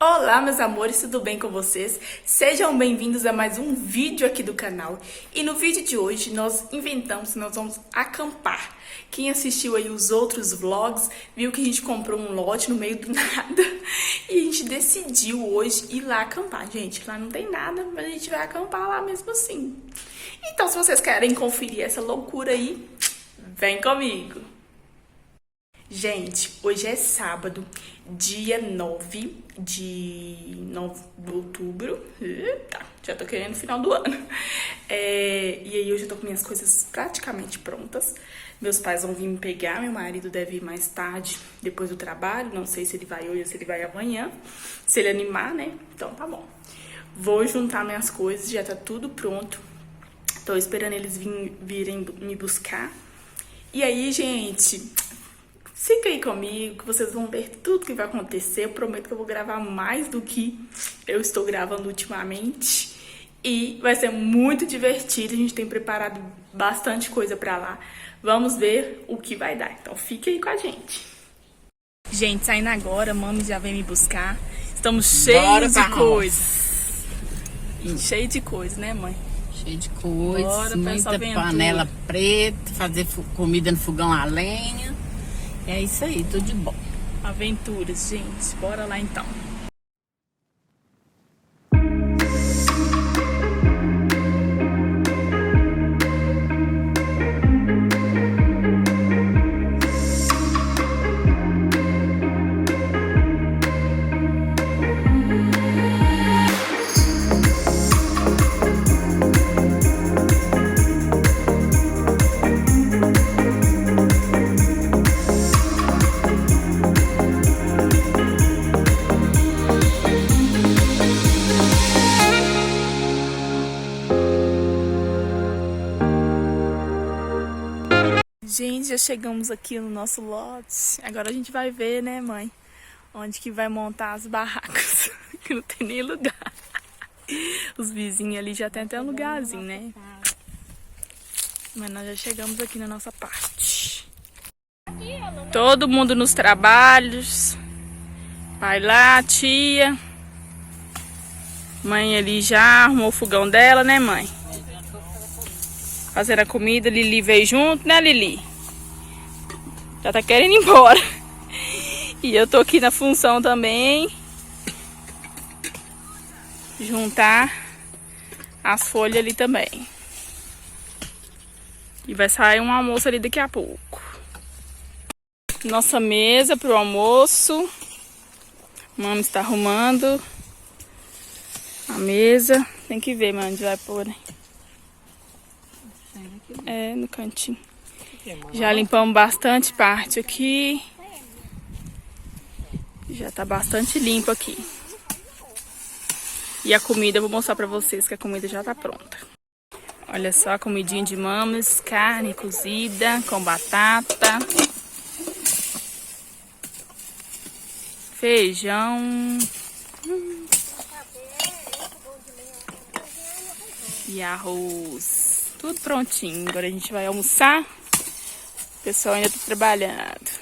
Olá, meus amores, tudo bem com vocês? Sejam bem-vindos a mais um vídeo aqui do canal. E no vídeo de hoje nós vamos acampar. Quem assistiu aí os outros vlogs viu que a gente comprou um lote no meio do nada e a gente decidiu hoje ir lá acampar. Gente, lá não tem nada, mas a gente vai acampar lá mesmo assim. Então, se vocês querem conferir essa loucura aí, vem comigo! Gente, hoje é sábado, dia 9 de outubro. Eita, já tô querendo o final do ano. E aí eu já tô com minhas coisas praticamente prontas. Meus pais vão vir me pegar, meu marido deve ir mais tarde, depois do trabalho. Não sei se ele vai hoje ou se ele vai amanhã. Se ele animar, né? Então tá bom. Vou juntar minhas coisas, já tá tudo pronto. Tô esperando eles virem me buscar. E aí, gente... Fica aí comigo que vocês vão ver tudo que vai acontecer. Eu prometo que eu vou gravar mais do que eu estou gravando ultimamente. E vai ser muito divertido. A gente tem preparado bastante coisa pra lá. Vamos ver o que vai dar. Então fique aí com a gente. Gente, saindo agora, a mami já vem me buscar. Estamos cheios de coisas. Cheio de coisa, né, mãe? Cheio de coisa, Bora, muita panela preta, fazer comida no fogão a lenha. É isso aí, tudo de bom. Aventuras, gente. Bora lá então. Gente, já chegamos aqui no nosso lote. Agora a gente vai ver, né, mãe? Onde que vai montar as barracas. Que não tem nem lugar. Os vizinhos ali já tem até um lugarzinho, né? Mas nós já chegamos aqui na nossa parte. Todo mundo nos trabalhos. Vai lá, tia. Mãe ali já arrumou o fogão dela, né, mãe? Fazendo a comida, Lili veio junto, né, Lili? Já tá querendo ir embora. E eu tô aqui na função também. Juntar as folhas ali também. E vai sair um almoço ali daqui a pouco. Nossa mesa pro almoço. Mãe está arrumando a mesa. Tem que ver, mãe, onde vai pôr, né? É, no cantinho. Já limpamos bastante parte aqui. Já tá bastante limpo aqui. E a comida, eu vou mostrar pra vocês que a comida já tá pronta. Olha só a comidinha de mamas, carne cozida com batata. Feijão. E arroz. Tudo prontinho. Agora a gente vai almoçar. O pessoal ainda tá trabalhando.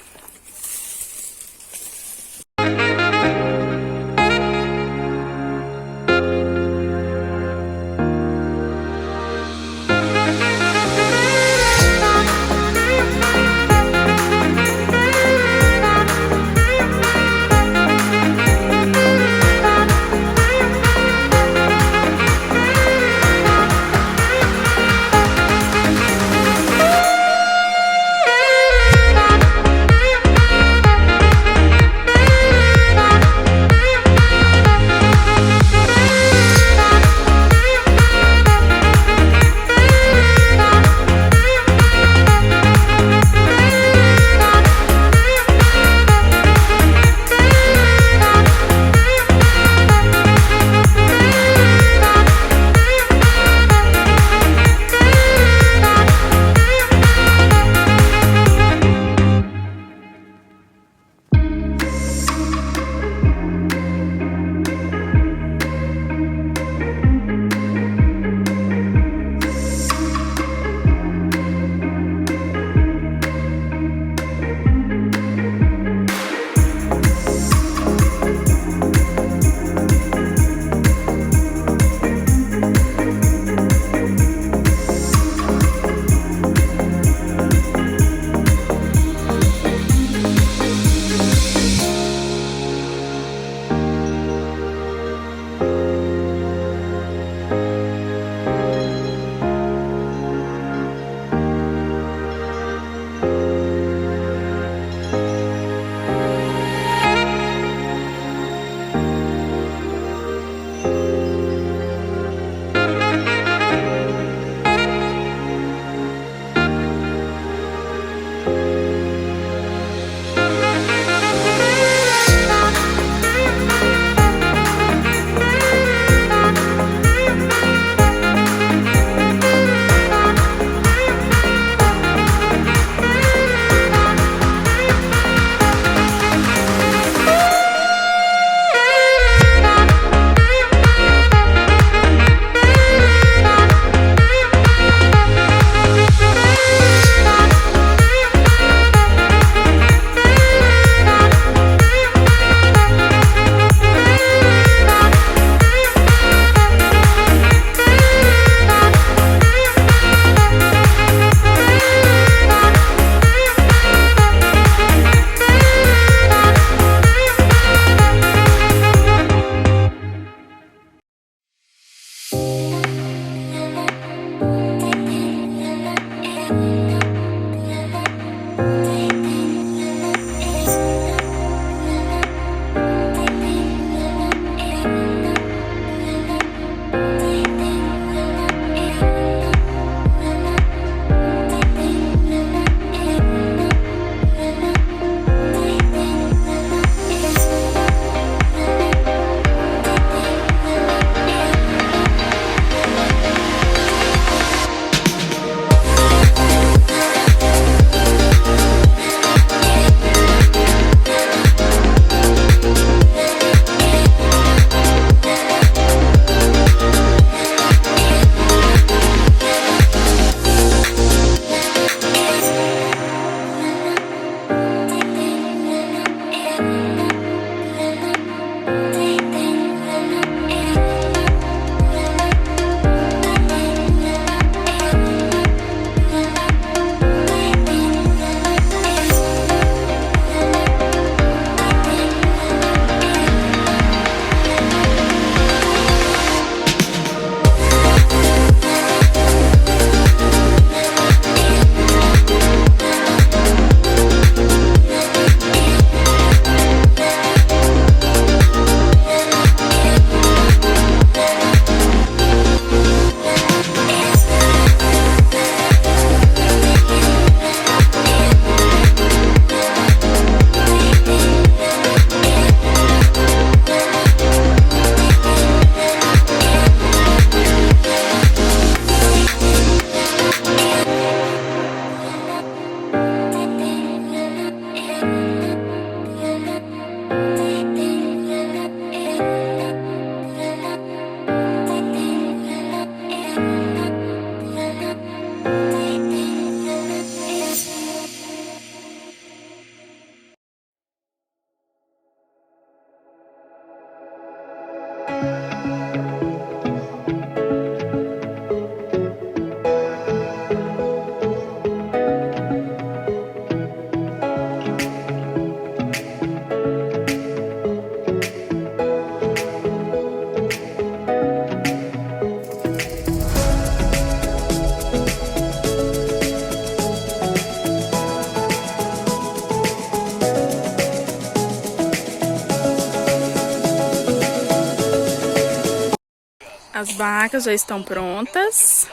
As barracas já estão prontas.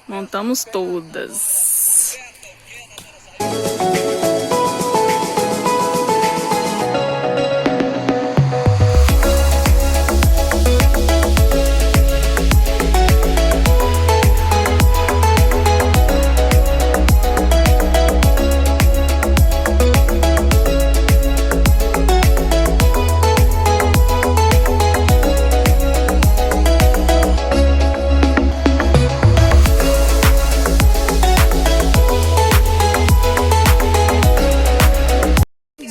Montamos todas.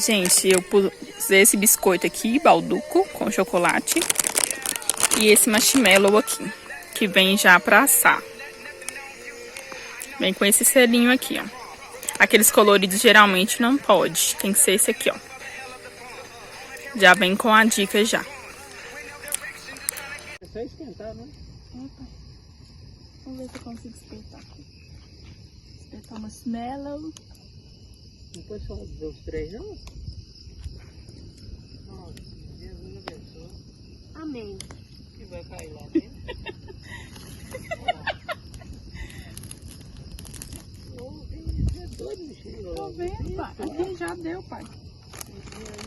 Gente, eu pus esse biscoito aqui, balduco, com chocolate. E esse marshmallow aqui, que vem já pra assar. Vem com esse selinho aqui, ó. Aqueles coloridos geralmente não pode. Tem que ser esse aqui, ó. Já vem com a dica já. É só esquentar, né? Opa. Vamos ver se eu consigo espetar aqui. Espetar o marshmallow. Não pode só fazer os três, não? Nossa, Jesus abençoe. Amém. Que vai cair lá dentro. É doido, Michel. Tô vendo, pai. Aqui já deu, pai.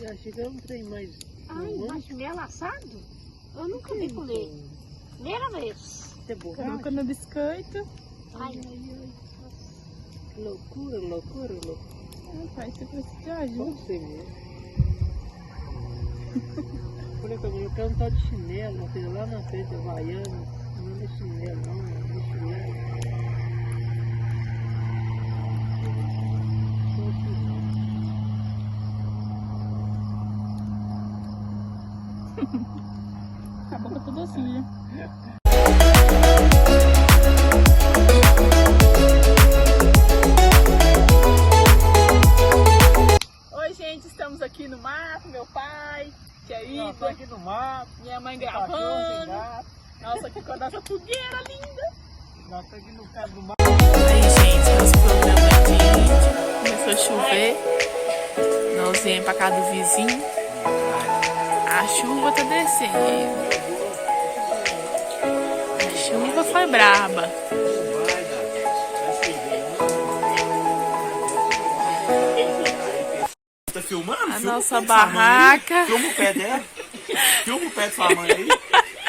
Já achei que era um trem mais... Ai, marshmallow assado? Eu nunca vi comer. Primeira vez. É borracha. Coloca no biscoito. Ai, Que loucura, loucura, loucura. Ai, pai, você precisa de ajuda. Pode ser mesmo. Falei que eu quero um tal de chinelo, uma coisa lá na frente, havaiana. Não é chinelo, não, é chinelo. A boca toda suja. Oi, gente, estamos aqui no mato, meu pai, querido, Tô aqui no mato, minha mãe cachorro, tem gravando. gato. Nossa, aqui com a nossa fogueira linda. Nós estamos aqui no pé do mato. Aí, gente, nosso programa de começou a chover. Nós viemos pra casa do vizinho. A chuva tá descendo. A chuva foi braba. Tá filmando? A Filma nossa o pé de sua mãe aí. barraca. Filma o pé dela. Filma o pé de sua mãe aí.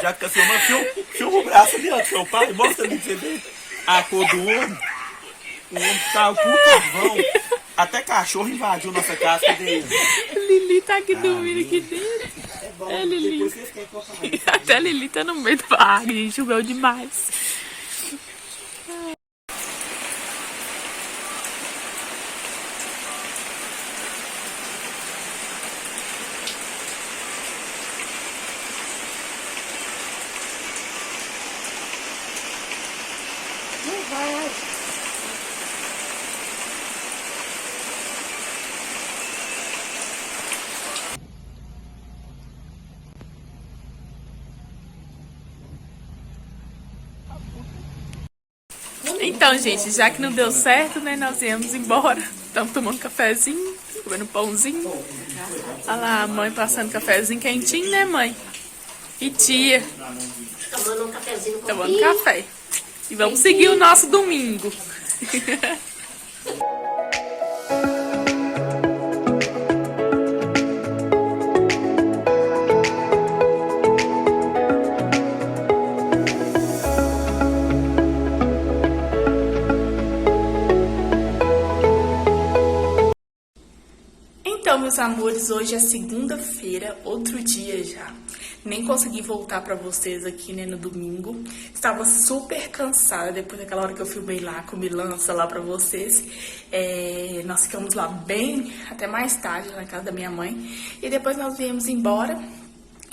Já que tá filmando, filma o braço ali, ó, do seu pai. Mostra ali pra você ver a cor do homem. O homem tá com o carvão. Até cachorro invadiu nossa casa. Cadê ele? Lili tá aqui dormindo aqui dentro. É, Lili. Depois vocês querem colocar mais. Até a Lili tá no meio do barraca, gente. Choveu demais. Então, gente, já que não deu certo, né, nós viemos embora. Estamos tomando cafezinho, comendo pãozinho. Olha lá a mãe passando cafezinho quentinho, né, mãe? E tia tomando um cafezinho com tomando café. E vamos seguir o nosso domingo. Então, meus amores, hoje é segunda-feira, outro dia já. Nem consegui voltar pra vocês aqui, né, no domingo. Estava super cansada depois daquela hora que eu filmei lá, comi lança lá pra vocês. Nós ficamos lá bem até mais tarde, na casa da minha mãe. E depois nós viemos embora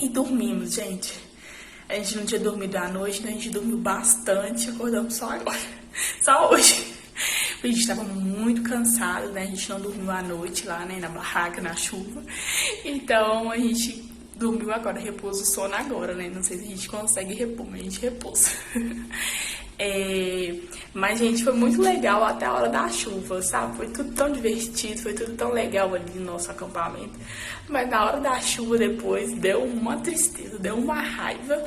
e dormimos, gente. A gente não tinha dormido à noite, né? A gente dormiu bastante, acordamos só agora. Só hoje. A gente tava muito cansado, né? A gente não dormiu à noite lá, né? Na barraca, na chuva. Então, a gente dormiu agora, repousa o sono agora, né? Não sei se a gente consegue repor, mas a gente repousa. Mas, gente, foi muito legal até a hora da chuva, sabe? Foi tudo tão divertido, foi tudo tão legal ali no nosso acampamento. Mas na hora da chuva depois, deu uma tristeza, deu uma raiva.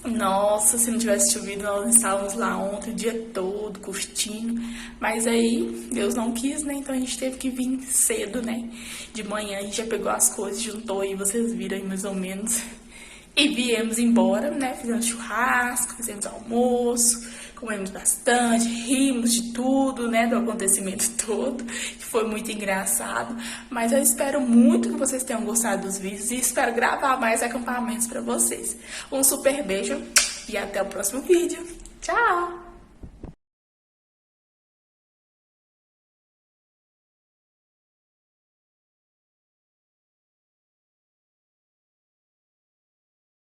Nossa, se não tivesse chovido, nós estávamos lá ontem o dia todo, curtindo. Mas aí, Deus não quis, né? Então a gente teve que vir cedo, né? De manhã a gente já pegou as coisas, juntou aí, vocês viram aí mais ou menos. E viemos embora, né? Fizemos churrasco, fizemos almoço, comemos bastante, rimos de tudo, né? Do acontecimento todo, que foi muito engraçado. Mas eu espero muito que vocês tenham gostado dos vídeos e espero gravar mais acampamentos pra vocês. Um super beijo e até o próximo vídeo. Tchau!